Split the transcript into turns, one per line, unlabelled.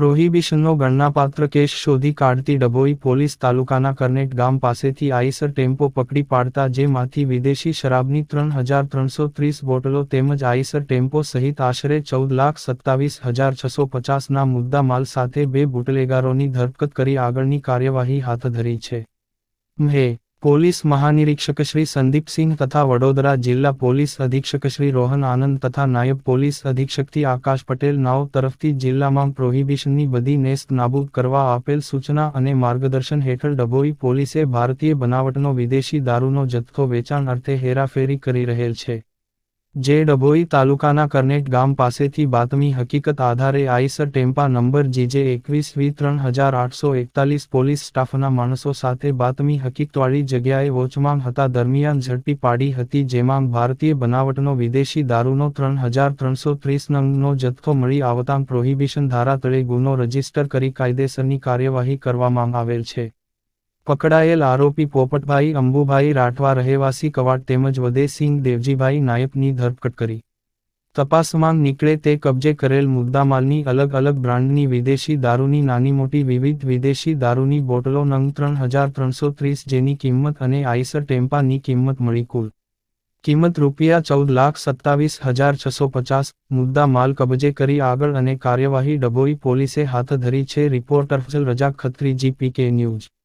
પ્રોહિબિશનનો ગણનાપાત્ર case શોધી કાઢતી Dabhoi police તાલુકાના કરનેટ ગામ પાસેથી આઈસર ટેમ્પો પકડી પાડતા જેમાંથી વિદેશી શરાબની 3,330 બોટલો તેમજ આઈસર ટેમ્પો સહિત આશરે 14,27,650ના મુદ્દામાલ સાથે 2 બુટલેગારોની ધરપકડ કરી આગળની કાર્યવાહી હાથ ધરી છે. પોલીસ મહાનિરીક્ષક શ્રી સંદીપસિંહ તથા વડોદરા જિલ્લા પોલીસ અધિક્ષક શ્રી રોહન આનંદ તથા નાયબ પોલીસ અધિક્ષકથી આકાશ પટેલ નાઓ તરફથી જિલ્લામાં પ્રોહિબિશનની બધી નેસ્ત નાબૂદ કરવા આપેલ સૂચના અને માર્ગદર્શન હેઠળ ડભોઈ પોલીસે ભારતીય બનાવટનો વિદેશી દારૂનો જથ્થો વેચાણ અર્થે હેરાફેરી કરી રહેલ છે. જે ડભોઈ તાલુકાના કરનેટ ગામ પાસેથી બાતમી હકીકત આધારે Eicher tempo number GJ 21V3841 police સ્ટાફના માણસો સાથે બાતમી હકીકતવાળી જગ્યાએ વોચમાં હતા દરમિયાન ઝડપી પાડી હતી જેમાં ભારતીય બનાવટનો વિદેશી દારૂનો 3,330 નંગનો જથ્થો મળી આવતાં પ્રોહિબિશન ધારા તળે ગુનો રજીસ્ટર કરી કાયદેસરની કાર્યવાહી કરવામાં આવેલ છે. પકડાયેલ આરોપી પોપટભાઈ અંબુભાઈ રાઠવા રહેવાસી કવાડ તેમજ વદેસિંહ દેવજીભાઈ નાયકની ધરપકડ કરી તપાસમાં નીકળે તે કબજે કરેલ મુદ્દામાલની અલગ અલગ બ્રાન્ડની વિદેશી દારૂની નાની મોટી વિવિધ વિદેશી દારૂની બોટલો નંગ 3,330 જેની કિંમત અને આઈસર ટેમ્પાની કિંમત મળી કુલ કિંમત ₹14,27,650 મુદ્દા માલ કબજે કરી આગળ અને કાર્યવાહી ડભોઈ પોલીસે હાથ ધરી છે. રિપોર્ટર ફઝલ રજા ખત્રી GPK ન્યૂઝ.